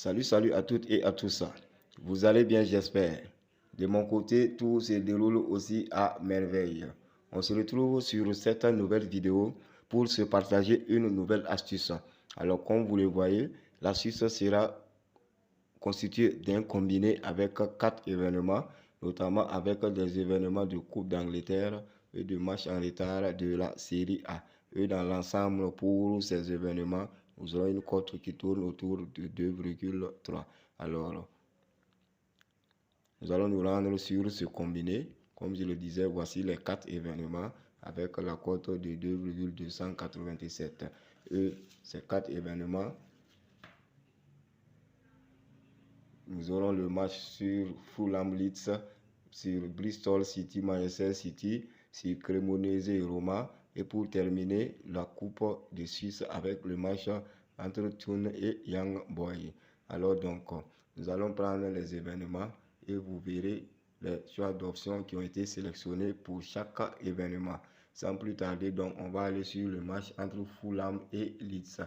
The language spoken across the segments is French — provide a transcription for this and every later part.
Salut à toutes et à tous. Vous allez bien, j'espère. De mon côté, tout se déroule aussi à merveille. On se retrouve sur cette nouvelle vidéo pour se partager une nouvelle astuce. Alors, comme vous le voyez, l'astuce sera constituée d'un combiné avec 4 événements, notamment avec des événements de Coupe d'Angleterre et de matchs en retard de la Série A. Et dans l'ensemble, pour ces événements, nous aurons une cote qui tourne autour de 2,3. Alors, nous allons nous rendre sur ce combiné. Comme je le disais, voici les 4 événements avec la cote de 2,287. Et ces 4 événements, nous aurons le match sur Fulham Leeds, sur Bristol City, Manchester City, sur Cremonese et Roma. Et pour terminer, la Coupe de Suisse avec le match entre Thun et Young Boys. Alors donc, nous allons prendre les événements et vous verrez les choix d'options qui ont été sélectionnés pour chaque événement. Sans plus tarder, donc, on va aller sur le match entre Fulham et Leeds.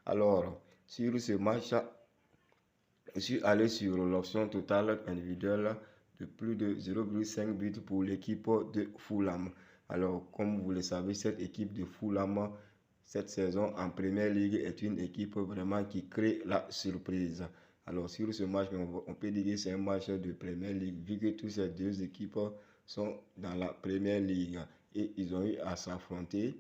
Alors, sur ce match, je suis allé sur l'option totale individuelle de plus de 0,5 buts pour l'équipe de Fulham. Alors, comme vous le savez, cette équipe de Fulham, cette saison en Première Ligue, est une équipe vraiment qui crée la surprise. Alors, sur ce match, on peut dire que c'est un match de Première Ligue, vu que toutes ces deux équipes sont dans la Première Ligue et ils ont eu à s'affronter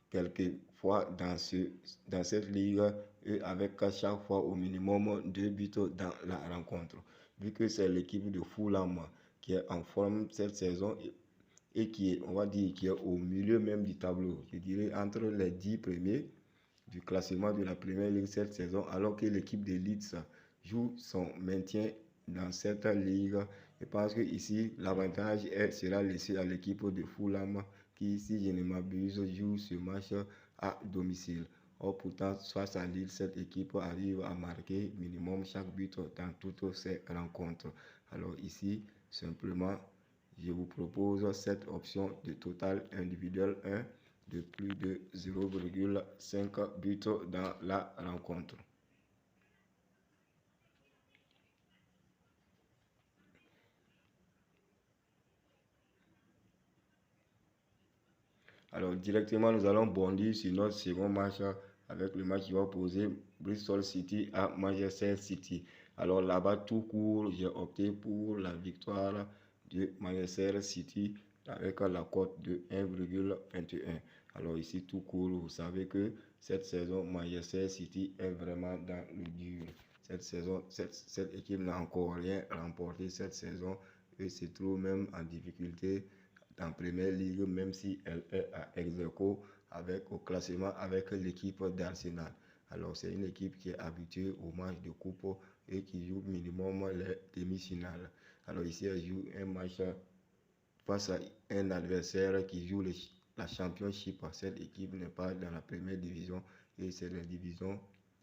quelques fois dans cette ligue et avec chaque fois au minimum 2 buts dans la rencontre. Vu que c'est l'équipe de Fulham qui est en forme cette saison et qui est, on va dire, qui est au milieu même du tableau, je dirais entre les 10 premiers du classement de la Première Ligue cette saison, alors que l'équipe de Leeds joue son maintien dans cette ligue. Je pense que ici l'avantage sera laissé à l'équipe de Fulham qui, si je ne m'abuse, joue ce match à domicile. Or, pourtant, face à Lille, cette équipe arrive à marquer minimum chaque but dans toutes ces rencontres. Alors ici, simplement, je vous propose cette option de total individuel 1 de plus de 0,5 buts dans la rencontre. Alors directement, nous allons bondir sur notre second match avec le match qui va opposer Bristol City à Manchester City. Alors là-bas, tout court, j'ai opté pour la victoire de Manchester City avec la cote de 1,21. Alors ici, tout court, vous savez que cette saison, Manchester City est vraiment dans le dur. Cette saison, cette équipe n'a encore rien remporté cette saison et se trouve même en difficulté en Première Ligue, même si elle est à ex-aequo avec au classement avec l'équipe d'Arsenal. Alors c'est une équipe qui est habituée au match de coupe et qui joue minimum les demi-finales. Alors ici elle joue un match face à un adversaire qui joue la championship. Cette équipe n'est pas dans la première division et c'est la division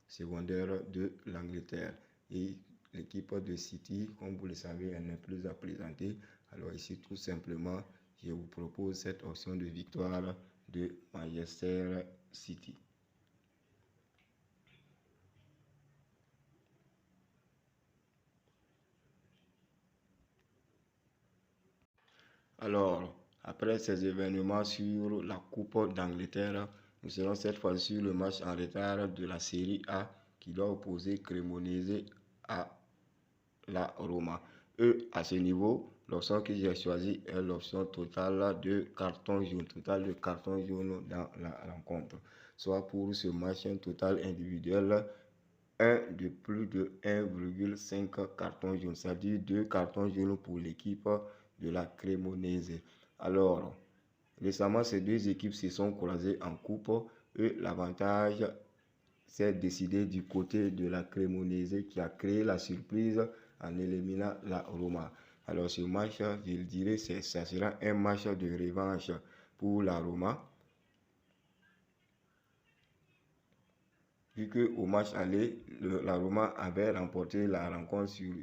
secondaire de l'Angleterre. Et l'équipe de City, comme vous le savez, elle n'est plus à présenter. Alors ici, tout simplement, je vous propose cette option de victoire de Manchester City. Alors, après ces événements sur la Coupe d'Angleterre, nous serons cette fois sur le match en retard de la Série A qui doit opposer Cremonese à la Roma. Et à ce niveau, l'option que j'ai choisie est l'option totale de carton jaune, total de carton jaune dans la rencontre. Soit pour ce match, un total individuel, 1 de plus de 1,5 carton jaune, c'est-à-dire 2 cartons jaunes pour l'équipe de la Cremonese. Alors, récemment, ces deux équipes se sont croisées en coupe et l'avantage s'est décidé du côté de la Cremonese qui a créé la surprise en éliminant la Roma. Alors ce match, je le dirais, ça sera un match de revanche pour la Roma. Vu qu'au match aller, la Roma avait remporté la rencontre sur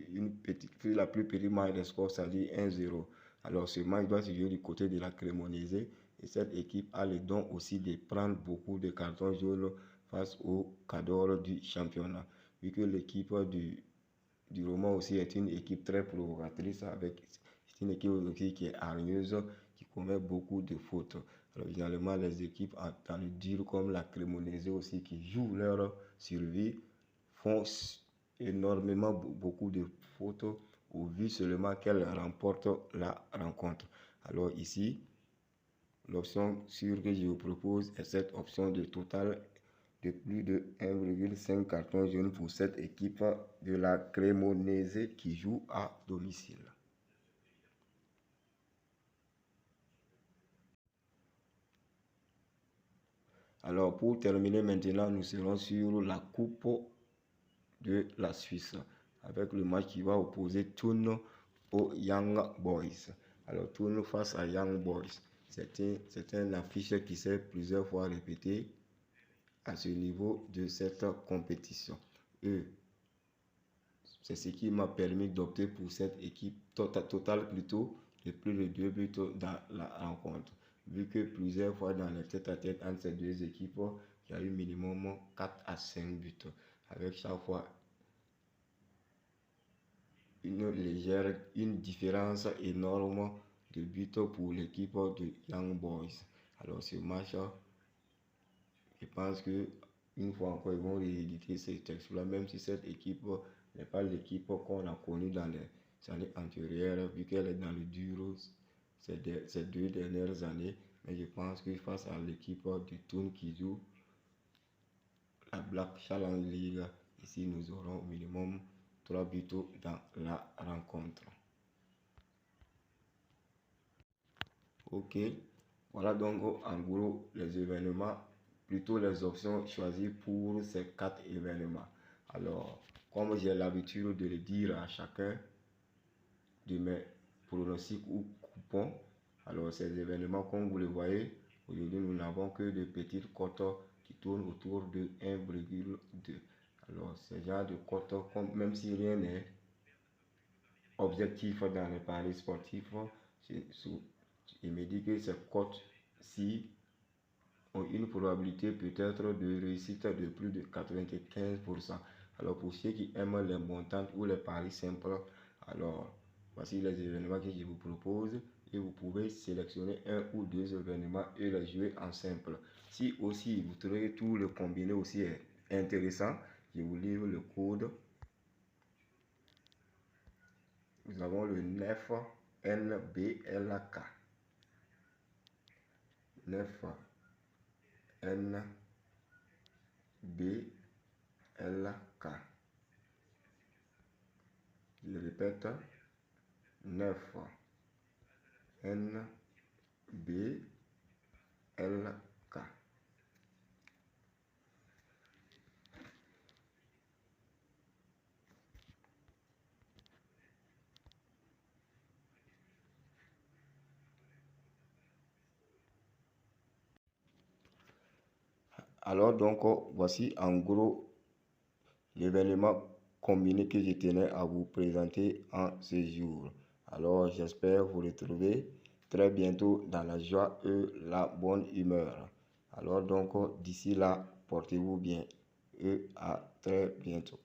la plus petite marge de score, c'est-à-dire 1-0. Alors ce match doit se jouer du côté de la Cremonese et cette équipe a le don aussi de prendre beaucoup de cartons jaunes face au cadre du championnat. Vu que l'équipe du Roma aussi est une équipe très provocatrice, c'est une équipe aussi qui est hargneuse, qui commet beaucoup de fautes. Alors, généralement, les équipes dans le dur comme la Cremonese aussi, qui jouent leur survie, font énormément beaucoup de fautes au vu seulement qu'elles remportent la rencontre. Alors ici, l'option sûre que je vous propose est cette option de total de plus de 1,5 carton jaune pour cette équipe de la Cremonese qui joue à domicile. Alors pour terminer maintenant, nous serons sur la Coupe de la Suisse avec le match qui va opposer Thun aux Young Boys. Alors Thun face à Young Boys, c'est une affiche qui s'est plusieurs fois répétée à ce niveau de cette compétition. C'est ce qui m'a permis d'opter pour cette équipe totale plutôt de plus de 2 buts dans la rencontre. Vu que plusieurs fois dans les tête-à-tête entre ces deux équipes, il y a eu minimum 4 à 5 buts. Avec chaque fois une différence énorme de buts pour l'équipe de Young Boys. Alors ce match, je pense que une fois encore, ils vont rééditer cet exploit, même si cette équipe n'est pas l'équipe qu'on a connue dans les années antérieures, vu qu'elle est dans le dur ces 2 dernières années. Mais je pense que face à l'équipe de Thun qui joue la Black Challenge League, ici nous aurons au minimum 3 buts dans la rencontre. Ok, voilà donc en gros les événements, plutôt les options choisies pour ces 4 événements. Alors, comme j'ai l'habitude de le dire à chacun de mes pronostics ou coupons, alors ces événements, comme vous le voyez, aujourd'hui nous n'avons que de petites cotes qui tournent autour de 1,2. Alors, ce genre de cotes, même si rien n'est objectif dans les paris sportifs, je me dis que ces cotes-ci ont une probabilité peut-être de réussite de plus de 95%. Alors pour ceux qui aiment les montantes ou les paris simples, alors voici les événements que je vous propose et vous pouvez sélectionner un ou deux événements et les jouer en simple. Si aussi vous trouvez tout le combiné aussi intéressant, je vous livre le code. Nous avons le 9NBLK. 9NBLK. Je répète, 9NBLK. Alors donc, voici en gros l'événement combiné que je tenais à vous présenter en ce jour. Alors j'espère vous retrouver très bientôt dans la joie et la bonne humeur. Alors donc, d'ici là, portez-vous bien et à très bientôt.